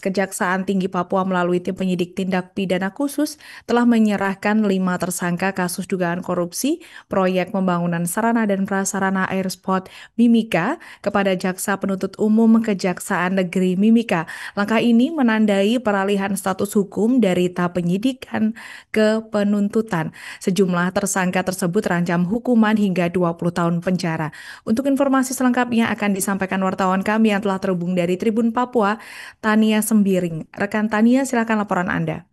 Kejaksaan Tinggi Papua melalui tim penyidik tindak pidana khusus telah menyerahkan 5 tersangka kasus dugaan korupsi proyek pembangunan sarana dan prasarana Airport Mimika kepada Jaksa Penuntut Umum Kejaksaan Negeri Mimika. Langkah ini menandai peralihan status hukum dari tahap penyidikan ke penuntutan. Sejumlah tersangka tersebut terancam hukuman hingga 20 tahun penjara. Untuk informasi selengkapnya akan disampaikan wartawan kami yang telah terhubung dari Tribun Papua, Tania Sembiring. Rekan Tania, silakan laporan Anda.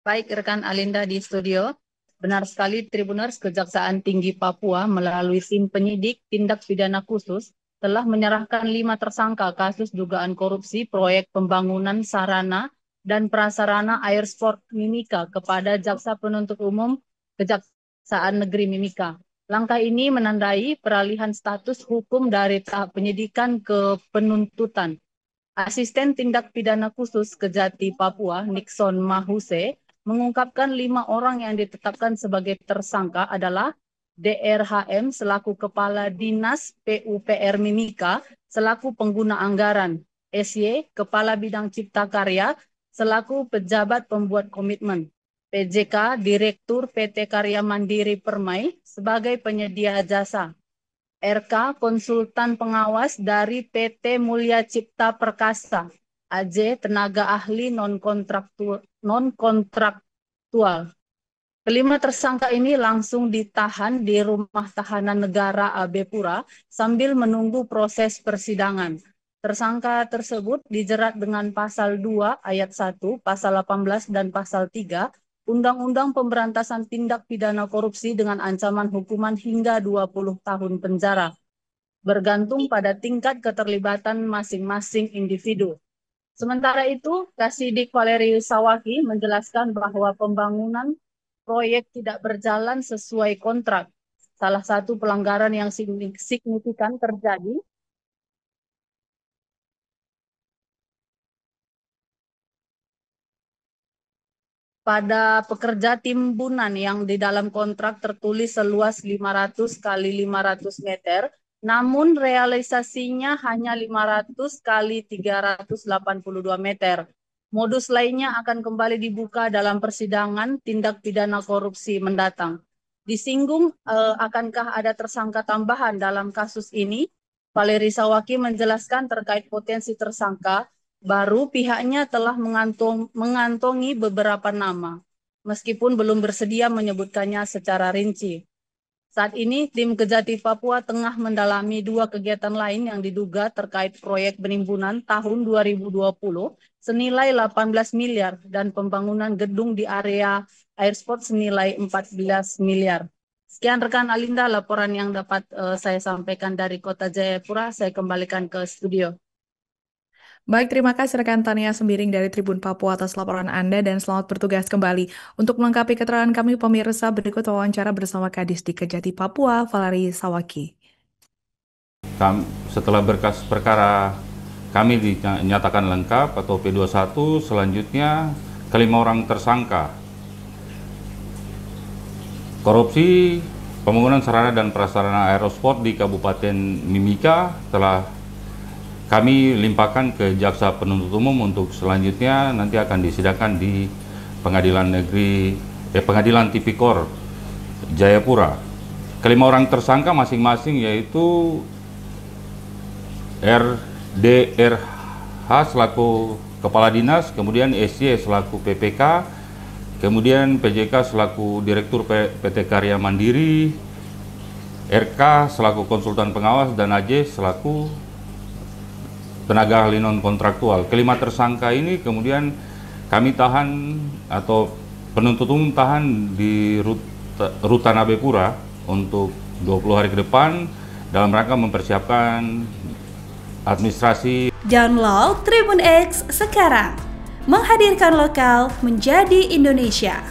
Baik, rekan Alinda di studio. Benar sekali, Tribuners, Kejaksaan Tinggi Papua melalui tim penyidik tindak pidana khusus telah menyerahkan 5 tersangka kasus dugaan korupsi proyek pembangunan sarana dan prasarana Airport Mimika kepada Jaksa Penuntut Umum Kejaksaan Negeri Mimika. Langkah ini menandai peralihan status hukum dari tahap penyidikan ke penuntutan. Asisten Tindak Pidana Khusus Kejati Papua, Nixon Mahuse, mengungkapkan 5 orang yang ditetapkan sebagai tersangka adalah DRHM selaku Kepala Dinas PUPR Mimika selaku pengguna anggaran, SY Kepala Bidang Cipta Karya selaku pejabat pembuat komitmen, PJK Direktur PT Karya Mandiri Permai sebagai penyedia jasa, RK konsultan pengawas dari PT Mulya Cipta Perkasa, AJ tenaga ahli non-kontraktual. Kelima tersangka ini langsung ditahan di Rumah Tahanan Negara AB Pura sambil menunggu proses persidangan. Tersangka tersebut dijerat dengan pasal 2 ayat 1, pasal 18 dan pasal 3 Undang-Undang Pemberantasan Tindak Pidana Korupsi dengan ancaman hukuman hingga 20 tahun penjara, bergantung pada tingkat keterlibatan masing-masing individu. Sementara itu, Kasidik Valerius Sawaki menjelaskan bahwa pembangunan proyek tidak berjalan sesuai kontrak. Salah satu pelanggaran yang signifikan terjadi pada pekerja timbunan yang di dalam kontrak tertulis seluas 500 kali 500 meter, namun realisasinya hanya 500 kali 382 meter. Modus lainnya akan kembali dibuka dalam persidangan tindak pidana korupsi mendatang. Disinggung akankah ada tersangka tambahan dalam kasus ini, Valeri Sawaki menjelaskan terkait potensi tersangka, baru pihaknya telah mengantongi beberapa nama, meskipun belum bersedia menyebutkannya secara rinci. Saat ini, tim Kejati Papua tengah mendalami 2 kegiatan lain yang diduga terkait proyek penimbunan tahun 2020 senilai 18 miliar dan pembangunan gedung di area Airport senilai 14 miliar. Sekian rekan Alinda, laporan yang dapat saya sampaikan dari Kota Jayapura. Saya kembalikan ke studio. Baik, terima kasih rekan Tania Sembiring dari Tribun Papua atas laporan Anda dan selamat bertugas kembali. Untuk melengkapi keterangan kami pemirsa, berikut wawancara bersama Kadis di Kejati Papua, Valeri Sawaki. Setelah berkas perkara kami dinyatakan lengkap atau P21, selanjutnya kelima orang tersangka korupsi pembangunan sarana dan prasarana aerosport di Kabupaten Mimika telah kami limpahkan ke Jaksa Penuntut Umum untuk selanjutnya nanti akan disidangkan di Pengadilan Tipikor Jayapura. Kelima orang tersangka masing-masing yaitu RDRH selaku Kepala Dinas, kemudian SY selaku PPK, kemudian PJK selaku Direktur PT Karya Mandiri, RK selaku konsultan pengawas, dan AJ selaku tenaga ahli non-kontraktual. Kelima tersangka ini kemudian kami tahan atau penuntut umum tahan di Rutan AB Pura untuk 20 hari ke depan dalam rangka mempersiapkan administrasi. Download Tribun X sekarang, menghadirkan lokal menjadi Indonesia.